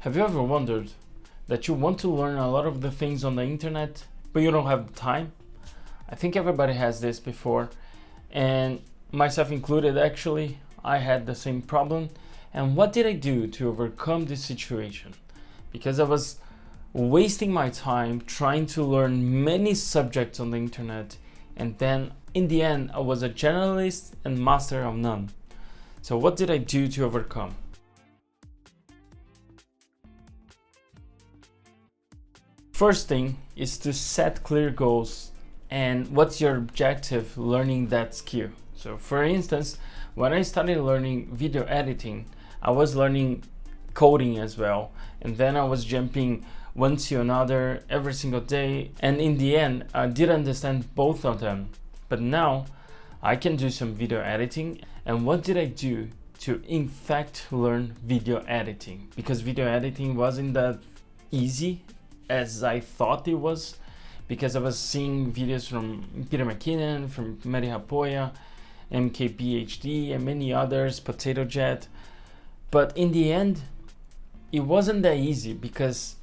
Have you ever wondered that you want to learn a lot of the things on the internet, but you don't have the time? I think everybody has this before, and myself included actually. I had the same problem. And what did I do to overcome this situation? Because I was wasting my time trying to learn many subjects on the internet, and then in the end I was a generalist and master of none. So what did I do to overcome? First thing is to set clear goals and what's your objective learning that skill. So for instance, when I started learning video editing, I was learning coding as well, and then I was jumping one to another every single day, and in the end I did understand both of them. But now I can do some video editing. And what did I do to in fact learn video editing? Because video editing wasn't that easy as I thought it was, because I was seeing videos from Peter McKinnon, from Mary Rapoya, MKBHD, and many others, Potato Jet. But in the end, it wasn't that easy, because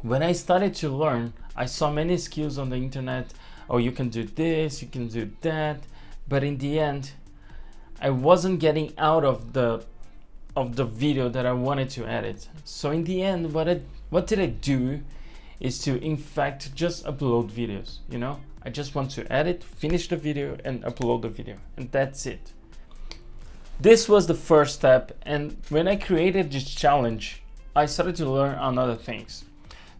when I started to learn, I saw many skills on the internet. Oh, you can do this, you can do that. But in the end, I wasn't getting out of the video that I wanted to edit. So in the end, what did I do is to in fact just upload videos. I just want to edit, finish the video, and upload the video, and that's it. This was the first step, and when I created this challenge, I started to learn another things.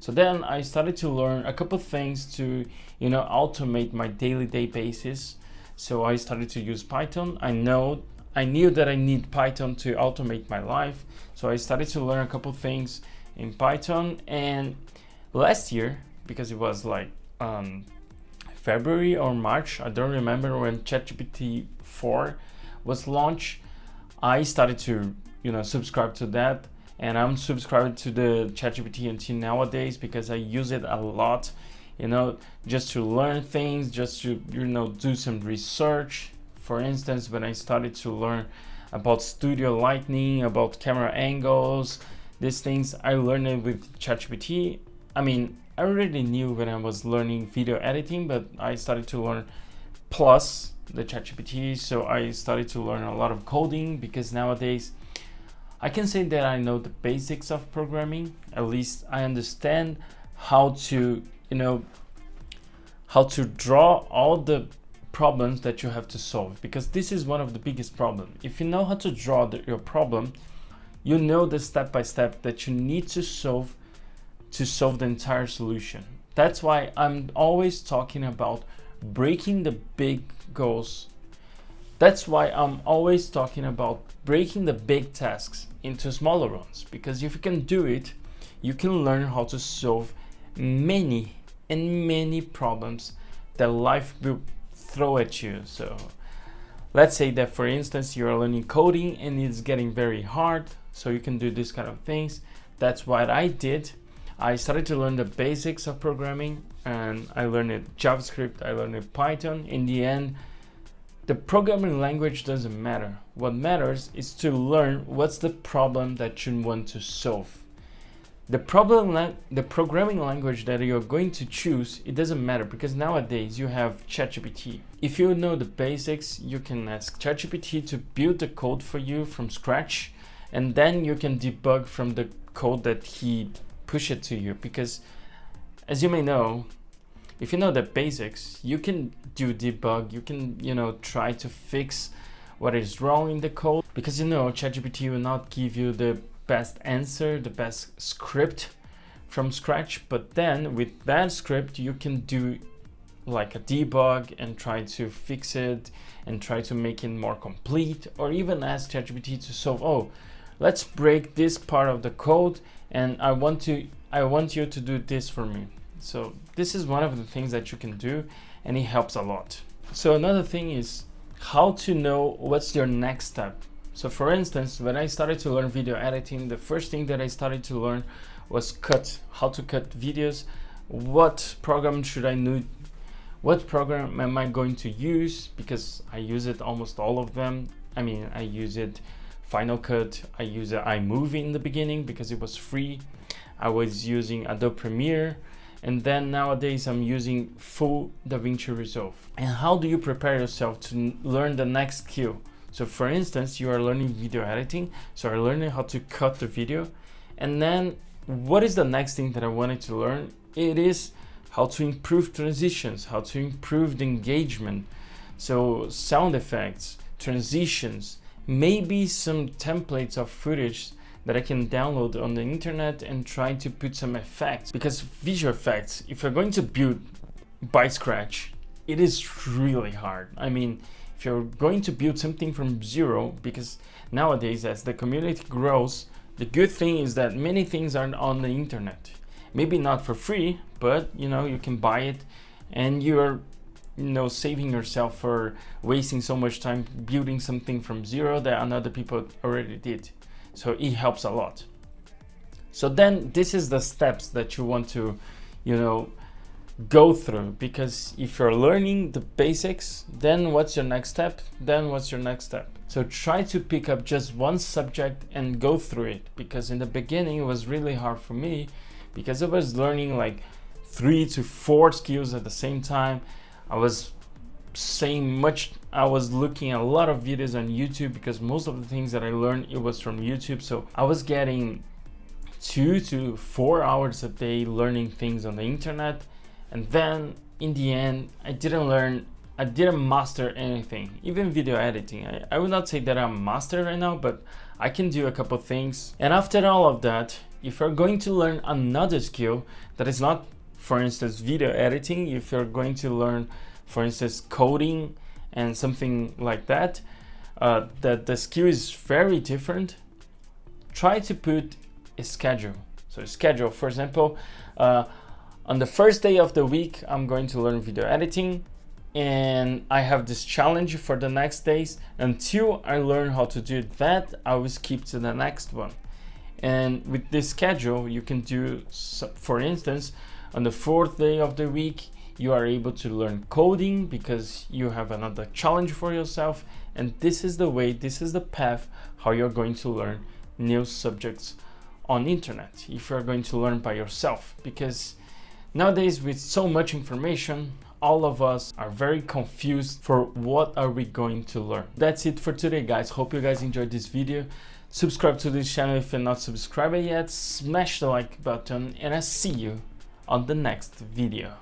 So then I started to learn a couple things to automate my day basis. So I started to use Python. I knew that I need Python to automate my life, so I started to learn a couple things in Python. And last year, because it was like February or March, I don't remember, when ChatGPT 4 was launched, I started to subscribe to that, and I'm subscribed to the ChatGPT until nowadays, because I use it a lot, just to learn things, just to do some research. For instance, when I started to learn about studio lighting, about camera angles, these things, I learned it with ChatGPT. I mean, I already knew when I was learning video editing, but I started to learn plus the ChatGPT. So I started to learn a lot of coding, because nowadays I can say that I know the basics of programming. At least I understand how to draw all the problems that you have to solve, because this is one of the biggest problems. If you know how to draw your problem, you know the step by step that you need to solve the entire solution. That's why I'm always talking about breaking the big goals. That's why I'm always talking about breaking the big tasks into smaller ones, because if you can do it, you can learn how to solve many and many problems that life will throw at you. So let's say that, for instance, you're learning coding and it's getting very hard, so you can do this kind of things. That's what I did. I started to learn the basics of programming, and I learned JavaScript, I learned Python. In the end, the programming language doesn't matter. What matters is to learn what's the problem that you want to solve. The programming language that you're going to choose, it doesn't matter, because nowadays you have ChatGPT. If you know the basics, you can ask ChatGPT to build the code for you from scratch, and then you can debug from the code that he push it to you. Because as you may know, if you know the basics, you can do debug, you can try to fix what is wrong in the code, because ChatGPT will not give you the best answer, the best script from scratch. But then with that script, you can do like a debug and try to fix it and try to make it more complete, or even ask ChatGPT to solve, oh, let's break this part of the code, and I want you to do this for me. So this is one of the things that you can do, and it helps a lot. So another thing is how to know what's your next step. So for instance, when I started to learn video editing, the first thing that I started to learn was how to cut videos. What program should I need? What program am I going to use? Because I use it almost all of them. I mean, I use it Final Cut. I used iMovie in the beginning because it was free. I was using Adobe Premiere, and then nowadays I'm using full DaVinci Resolve. And how do you prepare yourself to learn the next skill? So for instance, you are learning video editing, so you're learning how to cut the video. And then what is the next thing that I wanted to learn? It is how to improve transitions, how to improve the engagement. So sound effects, transitions, maybe some templates of footage that I can download on the internet and try to put some effects. Because visual effects, if you're going to build by scratch, it is really hard. I mean, if you're going to build something from zero, because nowadays as the community grows, the good thing is that many things are on the internet. Maybe not for free, but you can buy it, and you're saving yourself for wasting so much time building something from zero that another people already did. So it helps a lot. So then this is the steps that you want to go through, because if you're learning the basics, then what's your next step? So try to pick up just one subject and go through it, because in the beginning it was really hard for me, because I was learning like 3 to 4 skills at the same time. I was looking at a lot of videos on YouTube, because most of the things that I learned, it was from YouTube. So I was getting 2 to 4 hours a day learning things on the internet. And then in the end, I didn't master anything, even video editing. I would not say that I'm a master right now, but I can do a couple things. And after all of that, if you're going to learn another skill that is not, for instance, video editing, if you're going to learn, for instance, coding and something like that, that the skill is very different, try to put a schedule. So a schedule, for example, on the first day of the week, I'm going to learn video editing, and I have this challenge for the next days. Until I learn how to do that, I will skip to the next one. And with this schedule, you can do, for instance, on the 4th day of the week, you are able to learn coding because you have another challenge for yourself. And this is the way, this is the path how you're going to learn new subjects on internet, if you're going to learn by yourself. Because nowadays, with so much information, all of us are very confused for what are we going to learn. That's it for today, guys. Hope you guys enjoyed this video. Subscribe to this channel if you're not subscribed yet. Smash the like button, and I'll see you on the next video.